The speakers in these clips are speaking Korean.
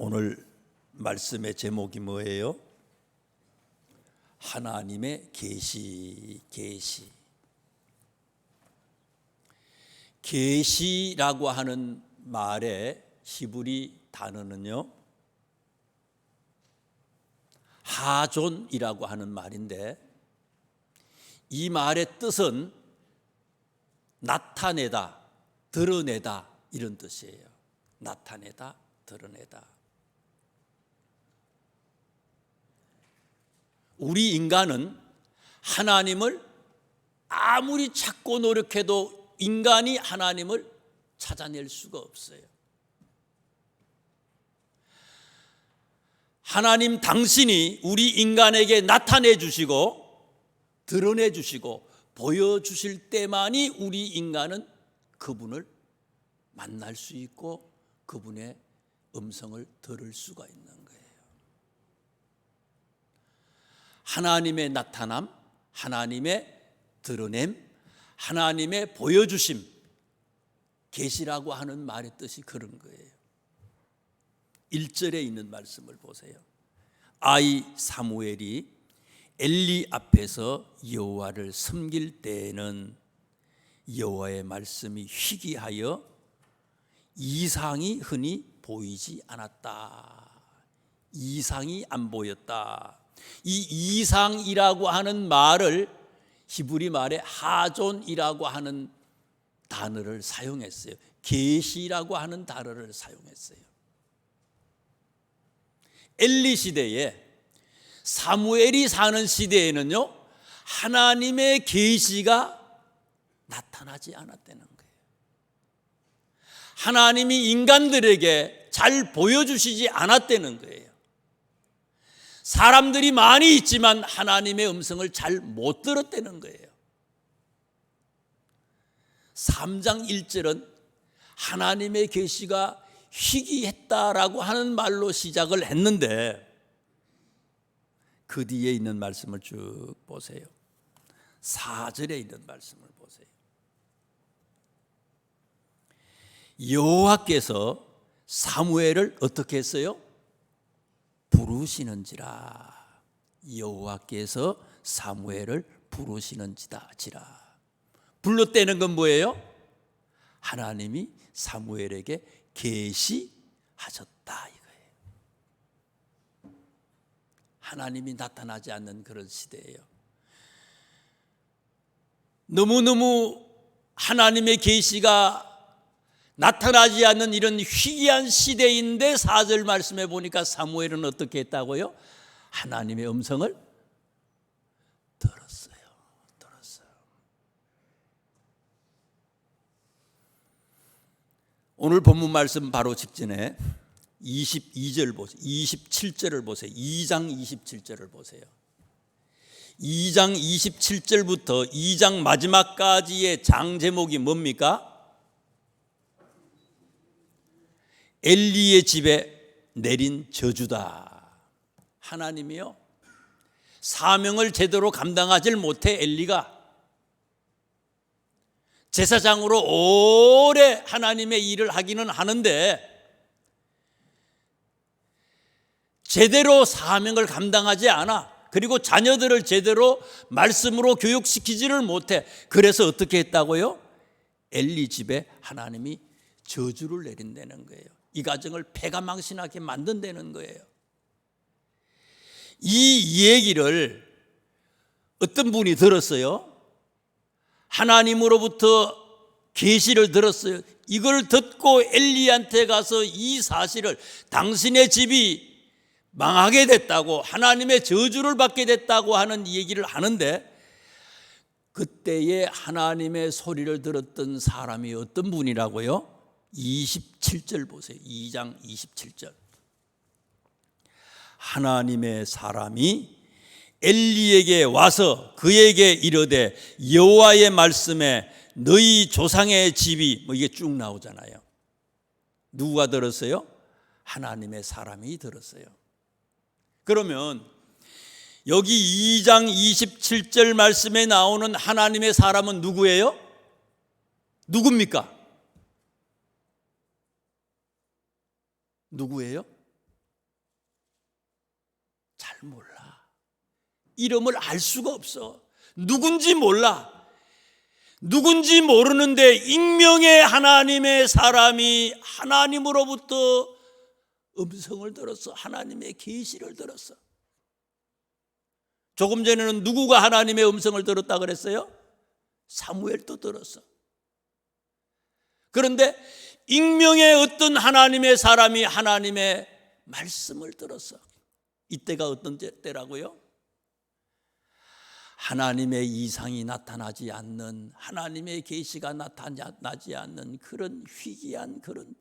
오늘 말씀의 제목이 뭐예요? 하나님의 계시. 계시라고 하는 말의 히브리 단어는요, 하존이라고 하는 말인데, 이 말의 뜻은 나타내다, 드러내다 이런 뜻이에요. 나타내다, 드러내다. 우리 인간은 하나님을 아무리 찾고 노력해도 인간이 하나님을 찾아낼 수가 없어요. 하나님 당신이 우리 인간에게 나타내 주시고 드러내 주시고 보여주실 때만이 우리 인간은 그분을 만날 수 있고 그분의 음성을 들을 수가 있는 거예요. 하나님의 나타남, 하나님의 드러냄, 하나님의 보여주심, 계시라고 하는 말의 뜻이 그런 거예요. 1절에 있는 말씀을 보세요. 아이 사무엘이 엘리 앞에서 여호와를 섬길 때에는 여호와의 말씀이 희귀하여 이상이 흔히 보이지 않았다. 이상이 안 보였다. 이 이상이라고 하는 말을 히브리 말에 하존이라고 하는 단어를 사용했어요. 계시라고 하는 단어를 사용했어요. 엘리 시대에, 사무엘이 사는 시대에는요, 하나님의 계시가 나타나지 않았다는 거예요. 하나님이 인간들에게 잘 보여주시지 않았다는 거예요. 사람들이 많이 있지만 하나님의 음성을 잘 못 들었다는 거예요. 3장 1절은 하나님의 계시가 희귀했다라고 하는 말로 시작을 했는데, 그 뒤에 있는 말씀을 쭉 보세요. 4절에 있는 말씀을 보세요. 여호와께서 사무엘을 어떻게 했어요? 부르시는지라. 여호와께서 사무엘을 부르시는지라. 불렀다는 건 뭐예요? 하나님이 사무엘에게 계시하셨다 이거예요. 하나님이 나타나지 않는 그런 시대예요. 너무너무 하나님의 계시가 나타나지 않는 이런 희귀한 시대인데 4절 말씀에 보니까 사무엘은 어떻게 했다고요? 하나님의 음성을 들었어요. 오늘 본문 말씀 바로 직전에 22절 보세요. 27절을 보세요. 2장 27절을 보세요. 2장 27절부터 2장 마지막까지의 장 제목이 뭡니까? 엘리의 집에 내린 저주다. 하나님이요, 사명을 제대로 감당하지 못해 엘리가 제사장으로 오래 하나님의 일을 하기는 하는데 제대로 사명을 감당하지 않아. 그리고 자녀들을 제대로 말씀으로 교육시키지를 못해. 그래서 어떻게 했다고요? 엘리 집에 하나님이 저주를 내린다는 거예요. 이 가정을 패가망신하게 만든다는 거예요. 이 얘기를 어떤 분이 들었어요. 하나님으로부터 계시를 들었어요. 이걸 듣고 엘리한테 가서 이 사실을, 당신의 집이 망하게 됐다고, 하나님의 저주를 받게 됐다고 하는 얘기를 하는데, 그때에 하나님의 소리를 들었던 사람이 어떤 분이라고요? 27절 보세요. 2장 27절. 하나님의 사람이 엘리에게 와서 그에게 이르되 여호와의 말씀에 너희 조상의 집이, 이게 쭉 나오잖아요. 누가 들었어요? 하나님의 사람이 들었어요. 그러면 여기 2장 27절 말씀에 나오는 하나님의 사람은 누구예요? 누굽니까? 누구예요? 몰라. 이름을 알 수가 없어. 누군지 몰라. 누군지 모르는데 익명의 하나님의 사람이 하나님으로부터 음성을 들었어. 하나님의 계시를 들었어. 조금 전에는 누구가 하나님의 음성을 들었다 그랬어요? 사무엘도 들었어. 그런데 익명의 어떤 하나님의 사람이 하나님의 말씀을 들었어. 이때가 어떤 때라고요? 하나님의 이상이 나타나지 않는, 하나님의 계시가 나타나지 않는 그런 희귀한 그런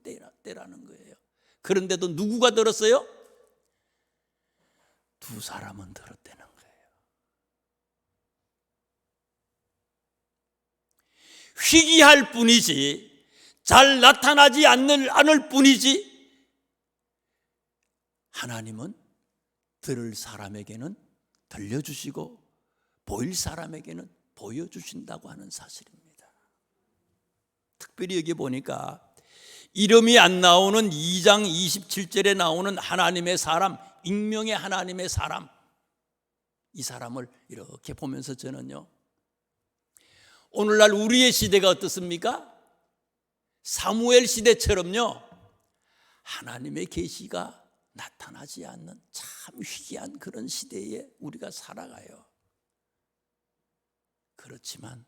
때라는 거예요. 그런데도 누구가 들었어요? 두 사람은 들었다는 거예요. 희귀할 뿐이지, 잘 나타나지 않을 뿐이지, 하나님은 들을 사람에게는 들려주시고 보일 사람에게는 보여주신다고 하는 사실입니다. 특별히 여기 보니까 이름이 안 나오는 2장 27절에 나오는 하나님의 사람, 익명의 하나님의 사람, 이 사람을 이렇게 보면서 저는요, 오늘날 우리의 시대가 어떻습니까? 사무엘 시대처럼요, 하나님의 계시가 나타나지 않는 참 희귀한 그런 시대에 우리가 살아가요. 그렇지만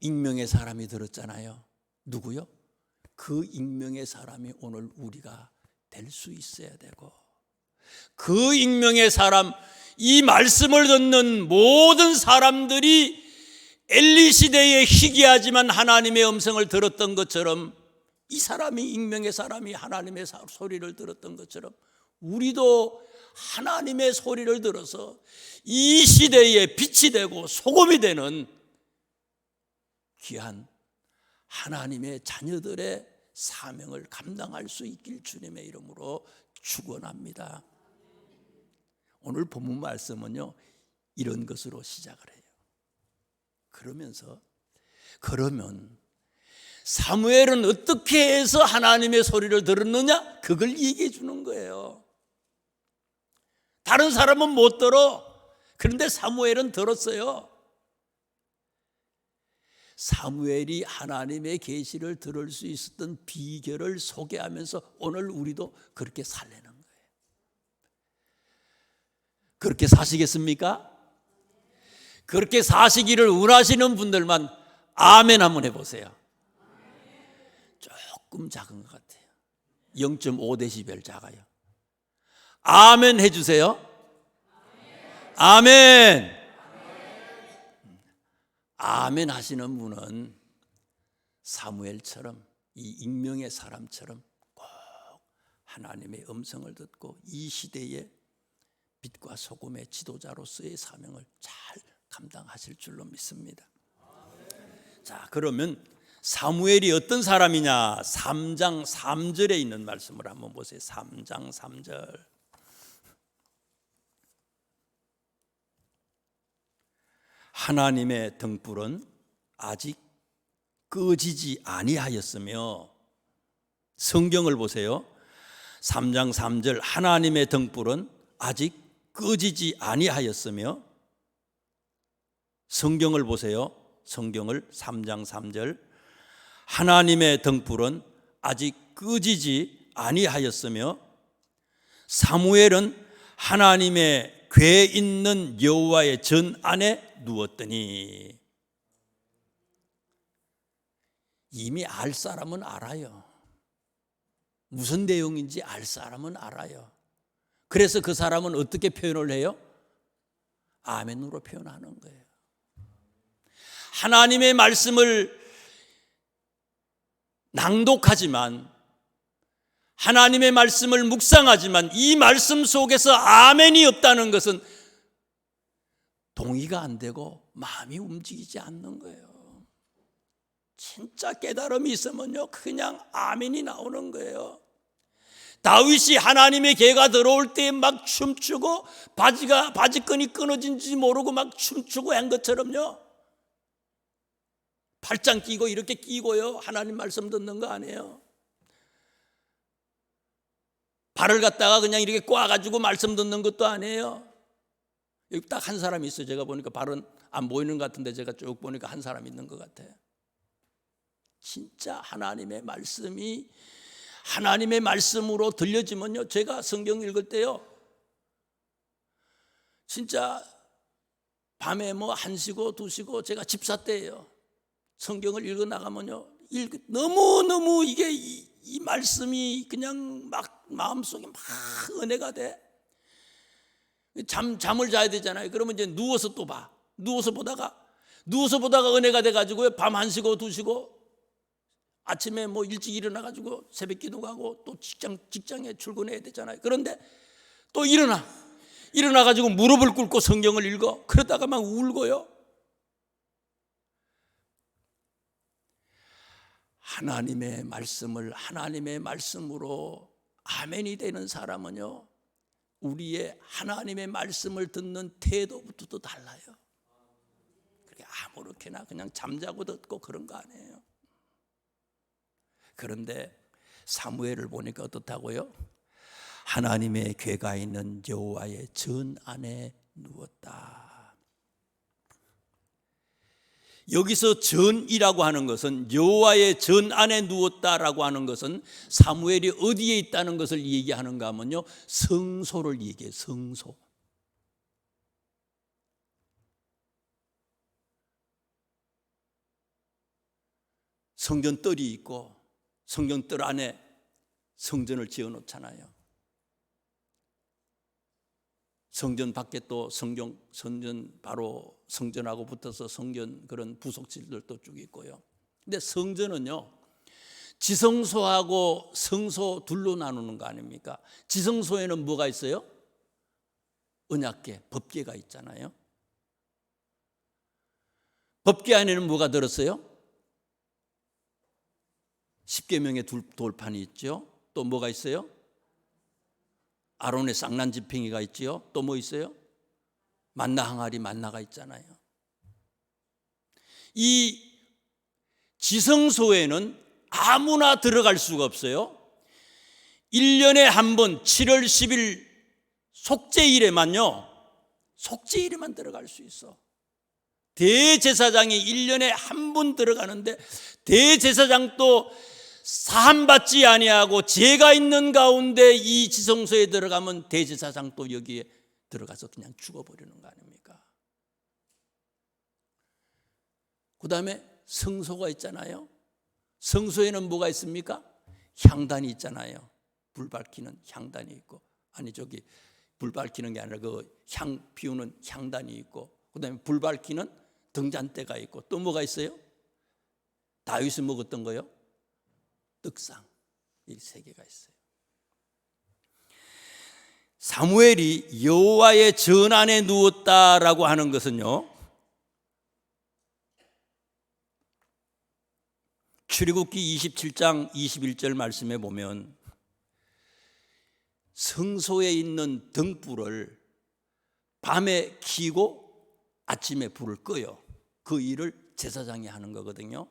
익명의 사람이 들었잖아요. 누구요? 그 익명의 사람이 오늘 우리가 될 수 있어야 되고, 그 익명의 사람, 이 말씀을 듣는 모든 사람들이 엘리 시대에 희귀하지만 하나님의 음성을 들었던 것처럼, 이 사람이 익명의 사람이 하나님의 소리를 들었던 것처럼 우리도 하나님의 소리를 들어서 이 시대에 빛이 되고 소금이 되는 귀한 하나님의 자녀들의 사명을 감당할 수 있길 주님의 이름으로 축원합니다. 오늘 본문 말씀은요, 이런 것으로 시작을 해요. 그러면 사무엘은 어떻게 해서 하나님의 소리를 들었느냐? 그걸 얘기해 주는 거예요. 다른 사람은 못 들어. 그런데 사무엘은 들었어요. 사무엘이 하나님의 계시를 들을 수 있었던 비결을 소개하면서 오늘 우리도 그렇게 살려는 거예요. 그렇게 사시겠습니까? 그렇게 사시기를 원하시는 분들만 아멘 한번 해보세요. 조금 작은 것 같아요. 0.5데시벨 작아요. 아멘 해주세요. 아멘. 아멘 하시는 분은 사무엘처럼, 이 익명의 사람처럼 꼭 하나님의 음성을 듣고 이 시대의 빛과 소금의 지도자로서의 사명을 잘 감당하실 줄로 믿습니다. 자, 그러면 사무엘이 어떤 사람이냐? 3장 3절에 있는 말씀을 한번 보세요. 3장 3절. 하나님의 등불은 아직 꺼지지 아니하였으며, 성경을 보세요. 3장 3절, 하나님의 등불은 아직 꺼지지 아니하였으며, 성경을 보세요. 성경을 3장 3절, 하나님의 등불은 아직 꺼지지 아니하였으며, 사무엘은 하나님의 궤 있는 여호와의 전 안에 누웠더니. 이미 알 사람은 알아요. 무슨 내용인지 알 사람은 알아요. 그래서 그 사람은 어떻게 표현을 해요? 아멘으로 표현하는 거예요. 하나님의 말씀을 낭독하지만, 하나님의 말씀을 묵상하지만 이 말씀 속에서 아멘이 없다는 것은 동의가 안 되고 마음이 움직이지 않는 거예요. 진짜 깨달음이 있으면요, 그냥 아멘이 나오는 거예요. 다윗이 하나님의 계가 들어올 때 막 춤추고 바지끈이 끊어진지 모르고 막 춤추고 한 것처럼요, 팔짱 끼고 이렇게 끼고요, 하나님 말씀 듣는 거 아니에요. 발을 갖다가 그냥 이렇게 꽈가지고 말씀 듣는 것도 아니에요. 여기 딱 한 사람이 있어요. 제가 보니까 발은 안 보이는 것 같은데 제가 쭉 보니까 한 사람 있는 것 같아요. 진짜 하나님의 말씀이 하나님의 말씀으로 들려지면요, 제가 성경 읽을 때요, 진짜 밤에 뭐 1시고 2시고 제가 집사 때예요. 성경을 읽어 나가면요, 너무너무 이게 이 말씀이 그냥 막 마음속에 막 은혜가 돼. 잠을 자야 되잖아요. 그러면 이제 누워서 또 봐. 누워서 보다가 은혜가 돼가지고요, 밤 1시고 2시고 아침에 뭐 일찍 일어나가지고 새벽 기도 가고 또 직장에 출근해야 되잖아요. 그런데 또 일어나가지고 무릎을 꿇고 성경을 읽어. 그러다가 막 울고요. 하나님의 말씀을 하나님의 말씀으로 아멘이 되는 사람은요, 우리의 하나님의 말씀을 듣는 태도부터도 달라요. 그렇게 아무렇게나 그냥 잠자고 듣고 그런 거 아니에요. 그런데 사무엘을 보니까 어떻다고요? 하나님의 궤가 있는 여호와의 전 안에 누웠다. 여기서 전이라고 하는 것은, 여호와의 전 안에 누웠다라고 하는 것은 사무엘이 어디에 있다는 것을 얘기하는가 하면요, 성소를 얘기해요. 성소. 성전뜰이 있고 성전뜰 안에 성전을 지어 놓잖아요. 성전 밖에 또 성전 바로 성전하고 붙어서 성전 그런 부속실들도 쭉 있고요. 근데 성전은요, 지성소하고 성소 둘로 나누는 거 아닙니까? 지성소에는 뭐가 있어요? 언약궤, 법궤가 있잖아요. 법궤 안에는 뭐가 들었어요? 십계명의 돌판이 있죠. 또 뭐가 있어요? 아론의 쌍난 지팡이가 있지요. 또 뭐 있어요? 만나 항아리, 만나가 있잖아요. 이 지성소에는 아무나 들어갈 수가 없어요. 1년에 한 번 7월 10일 속죄일에만요, 속죄일에만 들어갈 수 있어. 대제사장이 1년에 한 번 들어가는데, 대제사장도 사함받지 아니하고 죄가 있는 가운데 이 지성소에 들어가면 대제사장도 여기에 들어가서 그냥 죽어버리는 거 아닙니까? 그 다음에 성소가 있잖아요. 성소에는 뭐가 있습니까? 향단이 있잖아요. 불 밝히는 향단이 있고, 아니 저기 불 밝히는 게 아니라 그 향 피우는 향단이 있고, 그 다음에 불 밝히는 등잔대가 있고, 또 뭐가 있어요? 다윗이 먹었던 거요? 떡상. 이 세 개가 있어요. 사무엘이 여호와의 전 안에 누웠다라고 하는 것은요, 출애굽기 27장 21절 말씀에 보면 성소에 있는 등불을 밤에 켜고 아침에 불을 꺼요. 그 일을 제사장이 하는 거거든요.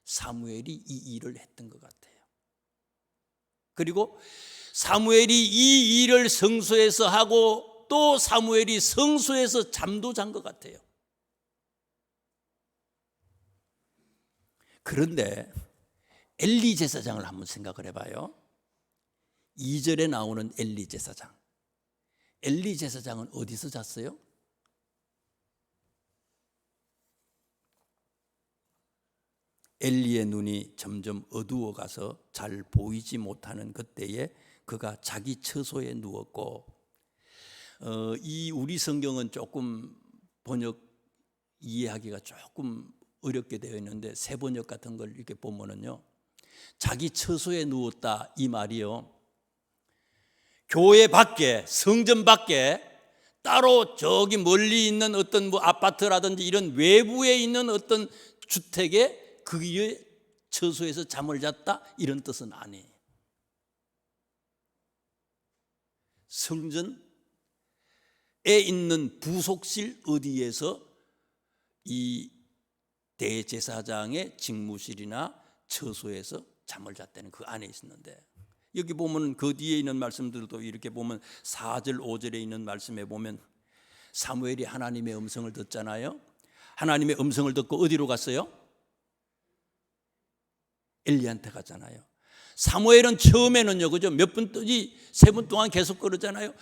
사무엘이 이 일을 했던 것 같아요. 그리고 사무엘이 이 일을 성소에서 하고 또 사무엘이 성소에서 잠도 잔 것 같아요. 그런데 엘리 제사장을 한번 생각을 해봐요. 2절에 나오는 엘리 제사장. 엘리 제사장은 어디서 잤어요? 엘리의 눈이 점점 어두워가서 잘 보이지 못하는 그때에 그가 자기 처소에 누웠고, 이 우리 성경은 조금 번역 이해하기가 조금 어렵게 되어 있는데, 새 번역 같은 걸 이렇게 보면은요, 자기 처소에 누웠다 이 말이요, 교회 밖에, 성전 밖에 따로 저기 멀리 있는 어떤 뭐 아파트라든지 이런 외부에 있는 어떤 주택에 그의 처소에서 잠을 잤다 이런 뜻은 아니에요. 성전에 있는 부속실 어디에서 이 대제사장의 직무실이나 처소에서 잠을 잤다는 그 안에 있었는데, 여기 보면 그 뒤에 있는 말씀들도 이렇게 보면 4절 5절에 있는 말씀에 보면 사무엘이 하나님의 음성을 듣잖아요. 하나님의 음성을 듣고 어디로 갔어요? 엘리한테 갔잖아요. 사무엘은 처음에는요, 그죠? 몇 분, 3분 동안 계속 그러잖아요.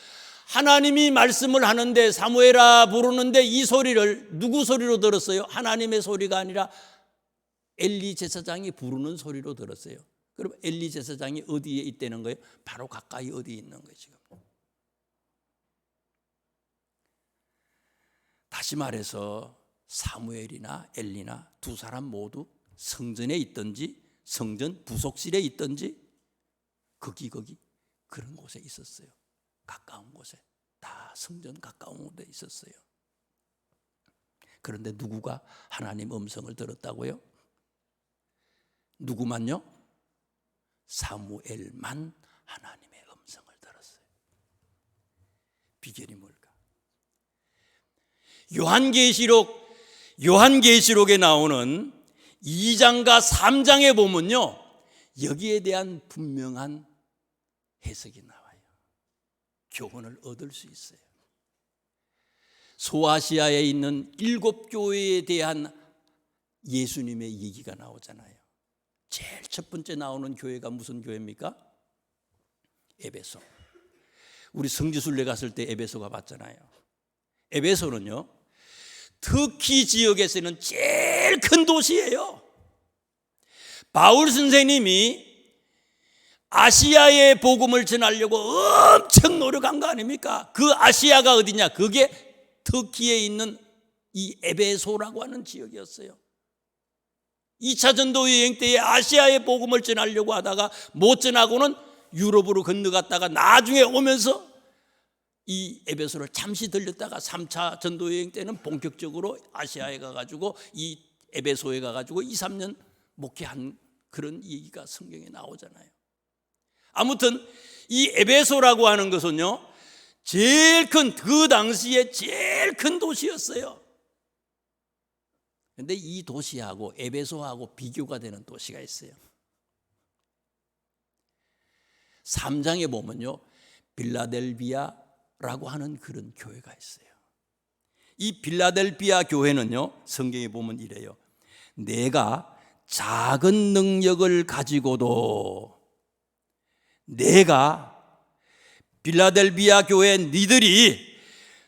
하나님이 말씀을 하는데 사무엘아 부르는데 이 소리를 누구 소리로 들었어요? 하나님의 소리가 아니라 엘리 제사장이 부르는 소리로 들었어요. 그럼 엘리 제사장이 어디에 있다는 거예요? 바로 가까이 어디에 있는 거예요, 지금. 다시 말해서 사무엘이나 엘리나 두 사람 모두 성전에 있든지 성전 부속실에 있든지 거기 그런 곳에 있었어요. 가까운 곳에, 다 성전 가까운 곳에 있었어요. 그런데 누구가 하나님 음성을 들었다고요? 누구만요? 사무엘만 하나님의 음성을 들었어요. 비결이 뭘까? 요한계시록에 나오는 2장과 3장에 보면요, 여기에 대한 분명한 해석이 나와요. 교훈을 얻을 수 있어요. 소아시아에 있는 7교회에 대한 예수님의 얘기가 나오잖아요. 제일 첫 번째 나오는 교회가 무슨 교회입니까? 에베소. 우리 성지순례 갔을 때 에베소가 봤잖아요. 에베소는요, 터키 지역에서는 제일 큰 도시예요. 바울 선생님이 아시아의 복음을 전하려고 엄청 노력한 거 아닙니까? 그 아시아가 어디냐? 그게 터키에 있는 이 에베소라고 하는 지역이었어요. 2차 전도 여행 때에 아시아의 복음을 전하려고 하다가 못 전하고는 유럽으로 건너갔다가 나중에 오면서 이 에베소를 잠시 들렸다가 3차 전도 여행 때는 본격적으로 아시아에 가가지고 이 에베소에 가가지고 2, 3년 목회한 그런 얘기가 성경에 나오잖아요. 아무튼 이 에베소라고 하는 것은요, 제일 큰, 그 당시에 제일 큰 도시였어요. 그런데 이 도시하고 에베소하고 비교가 되는 도시가 있어요. 3장에 보면요, 빌라델비아라고 하는 그런 교회가 있어요. 이 빌라델비아 교회는요, 성경에 보면 이래요. 내가 작은 능력을 가지고도, 내가 빌라델비아 교회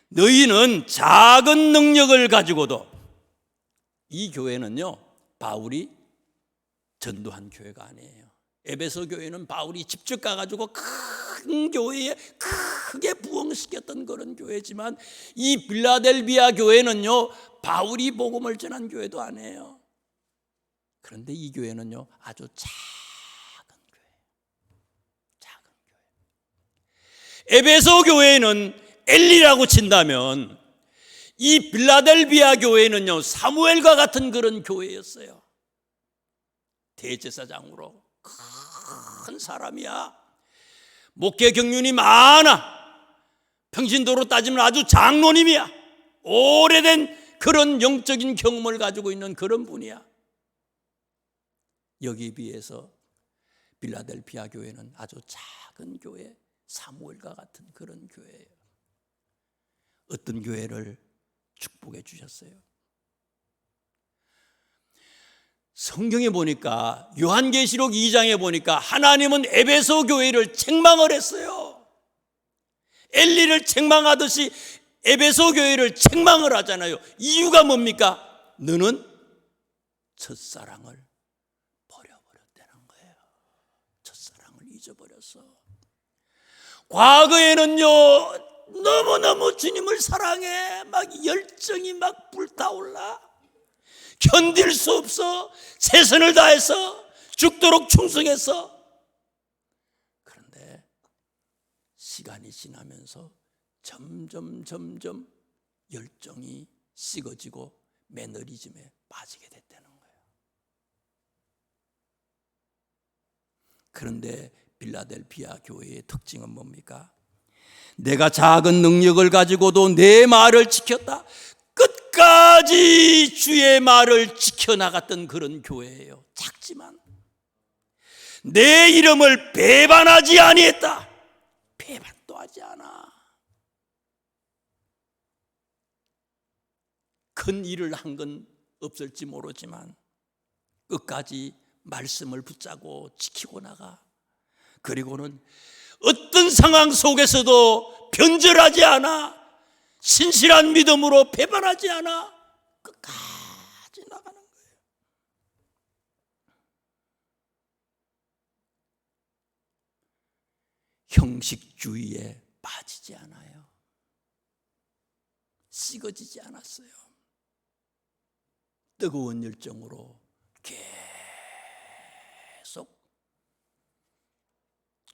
너희는 작은 능력을 가지고도, 이 교회는요, 바울이 전도한 교회가 아니에요. 에베소 교회는 바울이 직접 가가지고 큰 교회에 크게 부흥시켰던 그런 교회지만, 이 빌라델비아 교회는요, 바울이 복음을 전한 교회도 아니에요. 그런데 이 교회는요, 아주 작은 교회. 에베소 교회는 엘리라고 친다면, 이 빌라델비아 교회는요, 사무엘과 같은 그런 교회였어요. 대제사장으로 큰 사람이야. 목회 경륜이 많아. 평신도로 따지면 아주 장로님이야. 오래된 그런 영적인 경험을 가지고 있는 그런 분이야. 여기에 비해서 빌라델비아 교회는 아주 작은 교회, 사무엘과 같은 그런 교회예요. 어떤 교회를 축복해 주셨어요? 성경에 보니까, 요한계시록 2장에 보니까 하나님은 에베소 교회를 책망을 했어요. 엘리를 책망하듯이 에베소 교회를 책망을 하잖아요. 이유가 뭡니까? 너는 첫사랑을 버려버렸다는 거예요. 첫사랑을 잊어버렸어. 과거에는요, 너무너무 주님을 사랑해. 막 열정이 막 불타올라. 견딜 수 없어. 최선을 다해서 죽도록 충성했어. 그런데 시간이 지나면서 점점 열정이 식어지고 매너리즘에 빠지게 됐다는 거예요. 그런데 빌라델비아 교회의 특징은 뭡니까? 내가 작은 능력을 가지고도 내 말을 지켰다. 끝까지 주의 말을 지켜나갔던 그런 교회예요. 작지만 내 이름을 배반하지 아니했다. 배반도 하지 않아. 큰 일을 한 건 없을지 모르지만 끝까지 말씀을 붙잡고 지키고 나가. 그리고는 어떤 상황 속에서도 변절하지 않아. 신실한 믿음으로 배반하지 않아. 끝까지 나가는 거예요. 형식주의에 빠지지 않아요. 식어지지 않았어요. 뜨거운 열정으로 계속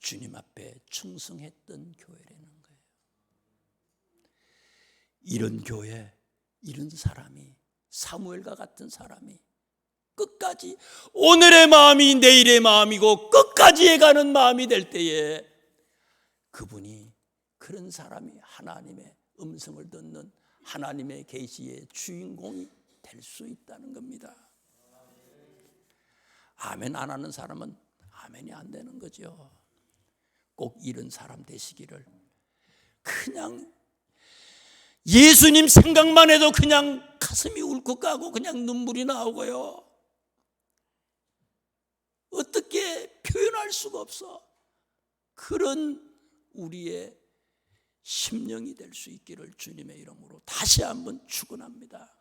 주님 앞에 충성했던 교회라는 거예요. 이런 교회, 이런 사람이, 사무엘과 같은 사람이 끝까지 오늘의 마음이 내일의 마음이고 끝까지 해가는 마음이 될 때에 그분이, 그런 사람이 하나님의 음성을 듣는 하나님의 계시의 주인공이 될 수 있다는 겁니다. 아멘 안 하는 사람은 아멘이 안 되는 거죠. 꼭 이런 사람 되시기를. 그냥 예수님 생각만 해도 그냥 가슴이 울컥하고 그냥 눈물이 나오고요. 어떻게 표현할 수가 없어. 그런 우리의 심령이 될 수 있기를 주님의 이름으로 다시 한번 축원합니다.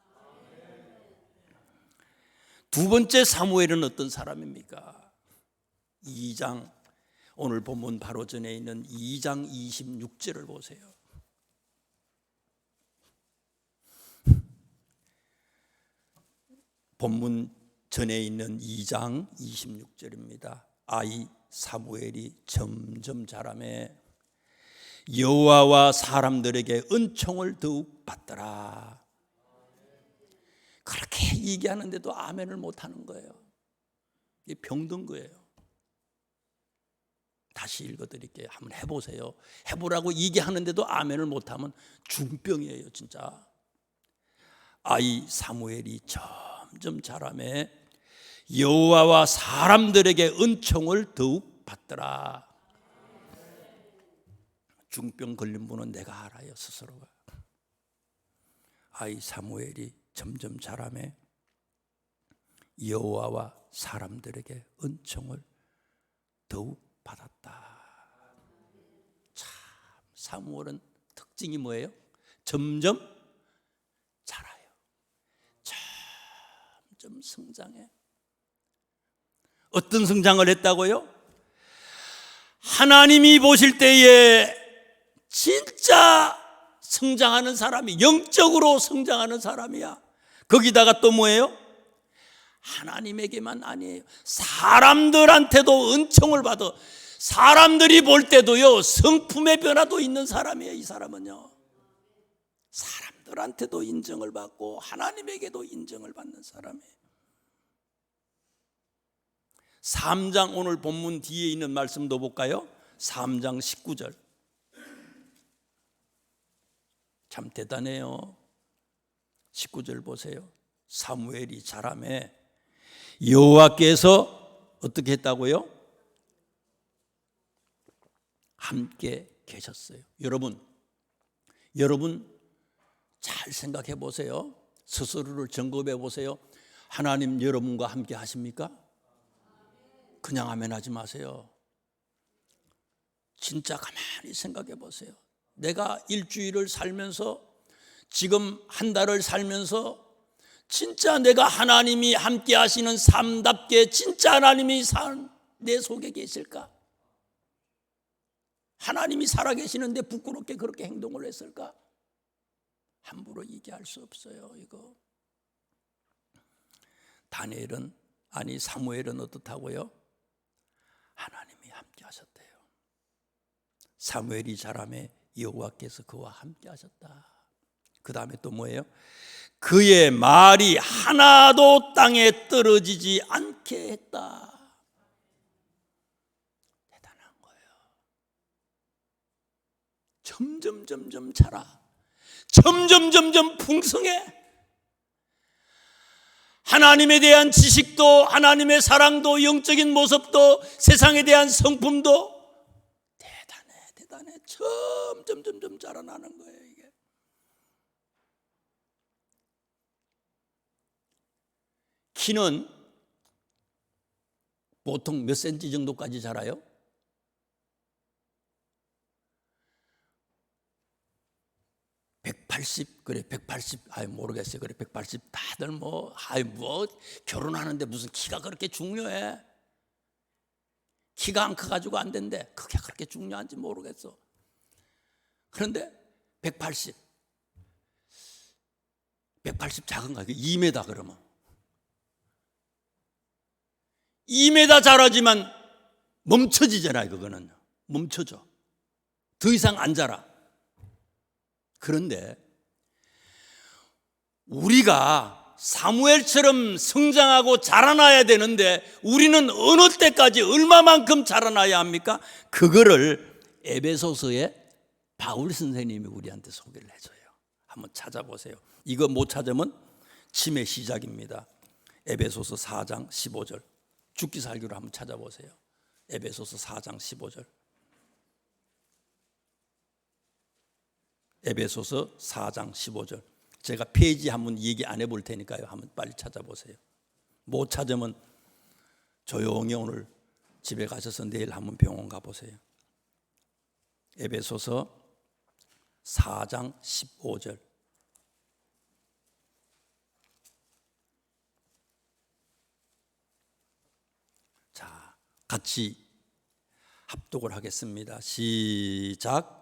두 번째 사무엘은 어떤 사람입니까? 2장, 오늘 본문 바로 전에 있는 2장 26절을 보세요. 본문 전에 있는 2장 26절입니다. 아이 사무엘이 점점 자라매 여호와와 사람들에게 은총을 더욱 받더라. 그렇게 얘기하는데도 아멘을 못하는 거예요. 이게 병든 거예요. 다시 읽어드릴게요. 한번 해보세요. 해보라고 얘기하는데도 아멘을 못하면 중병이에요 진짜. 아이 사무엘이 점점 자라매 여호와와 사람들에게 은총을 더욱 받더라. 중병 걸린 분은 내가 알아요 스스로가. 아이 사무엘이 점점 자라매 여호와와 사람들에게 은총을 더욱 받았다. 참, 사무엘은 특징이 뭐예요? 점점 자라요. 점점 성장해. 어떤 성장을 했다고요? 하나님이 보실 때에 진짜 성장하는 사람이, 영적으로 성장하는 사람이야. 거기다가 또 뭐예요? 하나님에게만 아니에요. 사람들한테도 은총을 받아. 사람들이 볼 때도요, 성품의 변화도 있는 사람이에요. 이 사람은요, 사람들한테도 인정을 받고 하나님에게도 인정을 받는 사람이에요. 3장, 오늘 본문 뒤에 있는 말씀도 볼까요? 3장 19절. 참 대단해요. 19절 보세요. 사무엘이 자라매 여호와께서 어떻게 했다고요? 함께 계셨어요. 여러분 잘 생각해 보세요. 스스로를 점검해 보세요. 하나님 여러분과 함께 하십니까? 그냥 아멘 하지 마세요. 진짜 가만히 생각해 보세요. 내가 일주일을 살면서, 지금 한 달을 살면서 진짜 내가 하나님이 함께 하시는 삶답게 진짜 하나님이 내 속에 계실까? 하나님이 살아계시는데 부끄럽게 그렇게 행동을 했을까? 함부로 얘기할 수 없어요. 이거 사무엘은 어떻다고요? 하나님이 함께 하셨대요. 사무엘이 자라매 여호와께서 그와 함께 하셨다. 그 다음에 또 뭐예요? 그의 말이 하나도 땅에 떨어지지 않게 했다. 대단한 거예요. 점점 자라. 점점 풍성해. 하나님에 대한 지식도, 하나님의 사랑도, 영적인 모습도, 세상에 대한 성품도 대단해. 점점 자라나는 거예요, 이게. 키는 보통 몇 센치 정도까지 자라요? 180, 그래 180, 모르겠어요. 그래 180 다들 뭐 결혼하는데 무슨 키가 그렇게 중요해? 키가 안 커가지고 안 된대. 그게 그렇게 중요한지 모르겠어. 그런데 180 작은가? 2m 그러면 2m 자라지만 멈춰지잖아요. 그거는 멈춰져. 더 이상 안 자라. 그런데 우리가 사무엘처럼 성장하고 자라나야 되는데 우리는 어느 때까지 얼마만큼 자라나야 합니까? 그거를 에베소서의 바울 선생님이 우리한테 소개를 해줘요. 한번 찾아보세요. 이거 못 찾으면 짐의 시작입니다. 에베소서 4장 15절. 죽기 살기로 한번 찾아보세요. 에베소서 4장 15절. 에베소서 4장 15절. 제가 페이지 한번 얘기 안 해볼 테니까요. 한번 빨리 찾아보세요. 못 찾으면 조용히 오늘 집에 가셔서 내일 한번 병원 가보세요. 에베소서 4장 15절. 자, 같이 합독을 하겠습니다. 시작.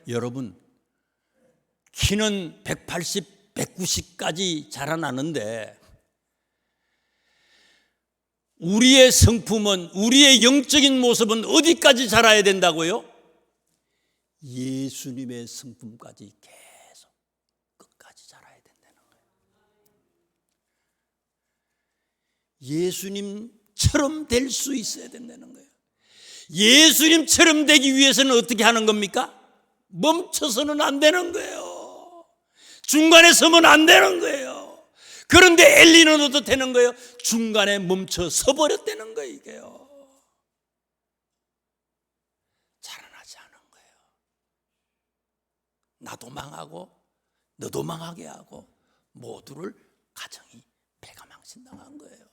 여러분, 키는 180, 190까지 자라나는데 우리의 성품은, 우리의 영적인 모습은 어디까지 자라야 된다고요? 예수님의 성품까지 계속 끝까지 자라야 된다는 거예요. 예수님처럼 될 수 있어야 된다는 거예요. 예수님처럼 되기 위해서는 어떻게 하는 겁니까? 멈춰서는 안 되는 거예요. 중간에 서면 안 되는 거예요. 그런데 엘리는 어떻게 되는 거예요? 중간에 멈춰 서버렸다는 거예요. 이게요. 자라나지 않은 거예요. 나도 망하고 너도 망하게 하고 모두를 가정이 패가망신당한 거예요.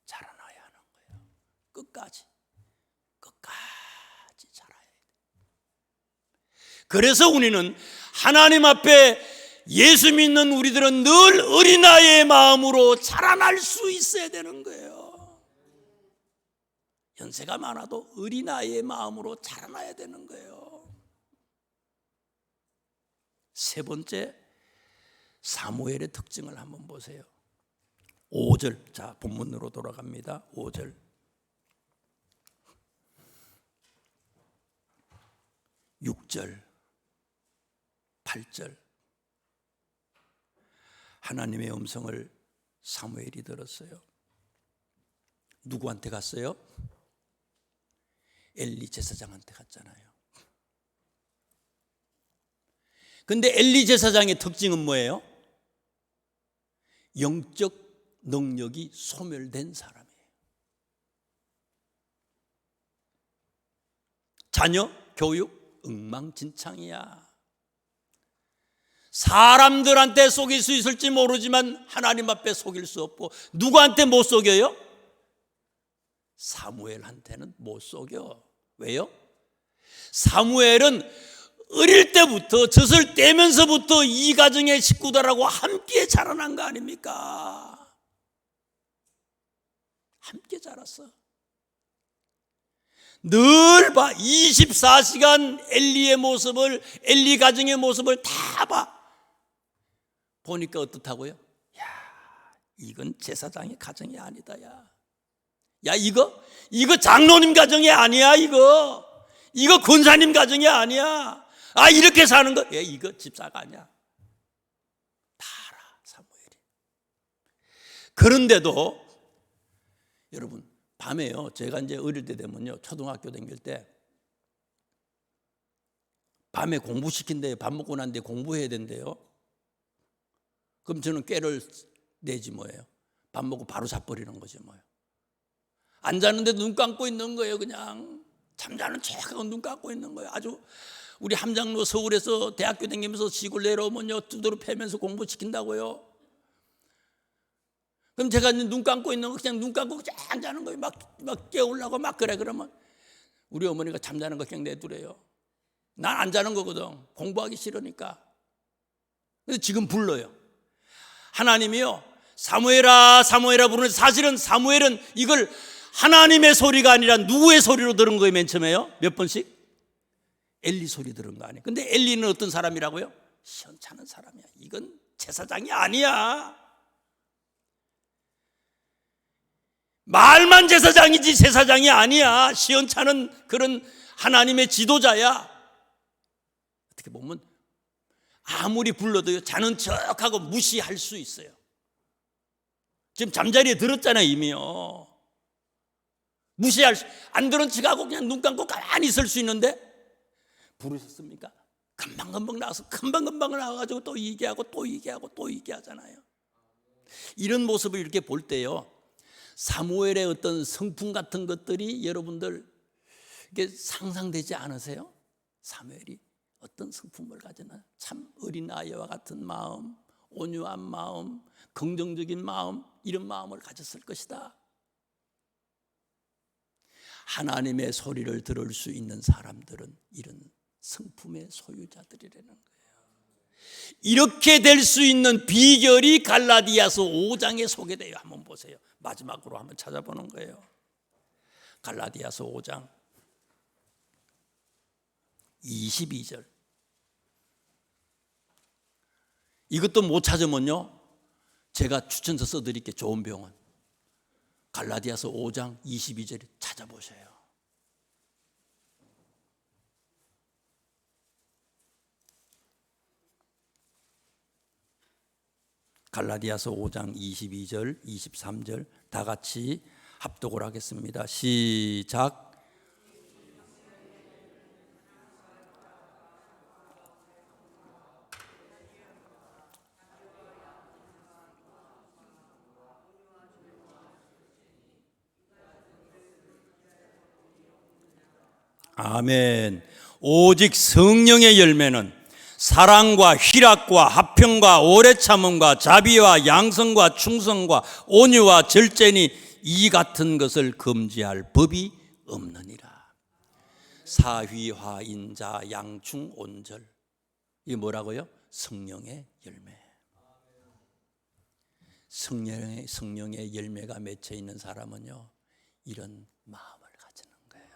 자라나야 하는 거예요. 끝까지 자라야 돼요. 그래서 우리는 하나님 앞에 예수 믿는 우리들은 늘 어린아이의 마음으로 자라날 수 있어야 되는 거예요. 연세가 많아도 어린아이의 마음으로 자라나야 되는 거예요. 세 번째, 사무엘의 특징을 한번 보세요. 5절, 자 본문으로 돌아갑니다. 5절. 6절, 8절. 하나님의 음성을 사무엘이 들었어요. 누구한테 갔어요? 엘리 제사장한테 갔잖아요. 근데 엘리 제사장의 특징은 뭐예요? 영적 능력이 소멸된 사람이에요. 자녀, 교육, 엉망진창이야. 사람들한테 속일 수 있을지 모르지만 하나님 앞에 속일 수 없고, 누구한테 못 속여요? 사무엘한테는 못 속여. 왜요? 사무엘은 어릴 때부터, 젖을 떼면서부터 이 가정의 식구들하고 함께 자라난 거 아닙니까? 함께 자랐어. 늘 봐. 24시간 엘리의 모습을, 엘리 가정의 모습을 다 봐. 보니까 어떻다고요? 야, 이건 제사장의 가정이 아니다. 야, 이거 장로님 가정이 아니야. 이거 권사님 가정이 아니야. 아, 이렇게 사는 거, 이거 집사가 아니야. 다 알아, 사무엘이. 그런데도 여러분, 밤에요. 제가 이제 어릴 때 되면요, 초등학교 다닐 때 밤에 공부시킨대요. 밥 먹고 난 뒤에 공부해야 된대요. 그럼 저는 꾀를 내지 뭐예요. 밥 먹고 바로 자버리는 거죠 뭐예요. 안 자는데도 눈 감고 있는 거예요. 그냥 잠자는 척하고 눈 감고 있는 거예요. 아주 우리 함장로 서울에서 대학교 다니면서 시골 내려오면요, 두드러 패면서 공부시킨다고요. 그럼 제가 눈 감고 있는 거 그냥 눈 감고 그냥 자는 거예요. 막 깨우려고 막 그래. 그러면 우리 어머니가 잠자는 거 그냥 내두래요. 난 안 자는 거거든. 공부하기 싫으니까. 근데 지금 불러요. 하나님이요, 사무엘아 사무엘아 부르는데 사실은 사무엘은 이걸 하나님의 소리가 아니라 누구의 소리로 들은 거예요? 맨 처음에요. 몇 번씩? 엘리 소리 들은 거 아니에요. 근데 엘리는 어떤 사람이라고요? 시원찮은 사람이야. 이건 제사장이 아니야. 말만 제사장이지 제사장이 아니야. 시원찮은 그런 하나님의 지도자야. 어떻게 보면 아무리 불러도요, 자는 척하고 무시할 수 있어요. 지금 잠자리에 들었잖아요, 이미요. 안 들은 척하고 그냥 눈 감고 가만히 있을 수 있는데, 부르셨습니까? 금방금방 나와서 금방금방 나와가지고 또 얘기하고 또 얘기하고 또 얘기하잖아요. 이런 모습을 이렇게 볼 때요, 사무엘의 어떤 성품 같은 것들이 여러분들 이게 상상되지 않으세요? 사무엘이 어떤 성품을 가졌나? 참 어린 아이와 같은 마음, 온유한 마음, 긍정적인 마음, 이런 마음을 가졌을 것이다. 하나님의 소리를 들을 수 있는 사람들은 이런 성품의 소유자들이라는 거예요. 이렇게 될 수 있는 비결이 갈라디아서 5장에 소개돼요. 한번 보세요. 마지막으로 한번 찾아보는 거예요. 갈라디아서 5장 22절. 이것도 못 찾으면요, 제가 추천서 써드릴게요. 좋은 병원. 갈라디아서 5장 22절 찾아보세요. 갈라디아서 5장 22절 23절 다 같이 합독을 하겠습니다. 시작. 아멘. 오직 성령의 열매는 사랑과 희락과 화평과 오래 참음과 자비와 양성과 충성과 온유와 절제니 이 같은 것을 금지할 법이 없느니라. 사휘화 인자 양충 온절. 이게 뭐라고요? 성령의 열매. 성령의 열매가 맺혀 있는 사람은요, 이런 마음을 가지는 거예요.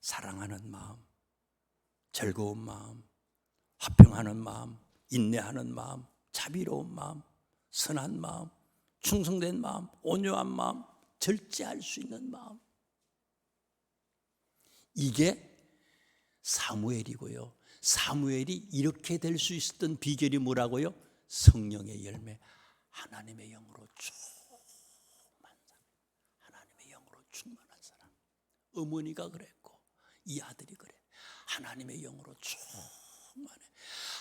사랑하는 마음, 즐거운 마음, 화평하는 마음, 인내하는 마음, 자비로운 마음, 선한 마음, 충성된 마음, 온유한 마음, 절제할 수 있는 마음. 이게 사무엘이고요. 사무엘이 이렇게 될 수 있었던 비결이 뭐라고요? 성령의 열매, 하나님의 영으로 충만한 사람, 하나님의 영으로 충만한 사람. 어머니가 그랬고 이 아들이 그래. 하나님의 영으로 충만해.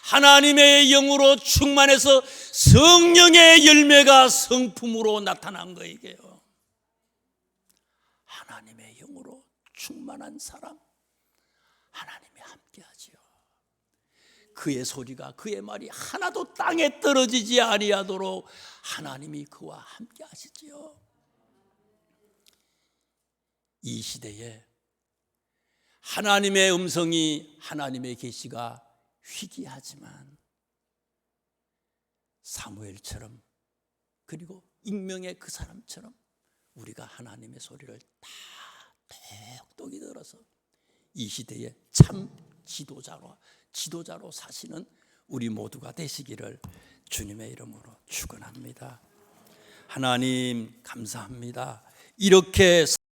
하나님의 영으로 충만해서 성령의 열매가 성품으로 나타난 거예요. 이게요. 하나님의 영으로 충만한 사람, 하나님이 함께하지요. 그의 소리가, 그의 말이 하나도 땅에 떨어지지 아니하도록 하나님이 그와 함께하시지요. 이 시대에 하나님의 음성이, 하나님의 계시가 희귀하지만 사무엘처럼, 그리고 익명의 그 사람처럼 우리가 하나님의 소리를 다 똑똑히 들어서 이 시대에 참 지도자로 사시는 우리 모두가 되시기를 주님의 이름으로 축원합니다. 하나님 감사합니다. 이렇게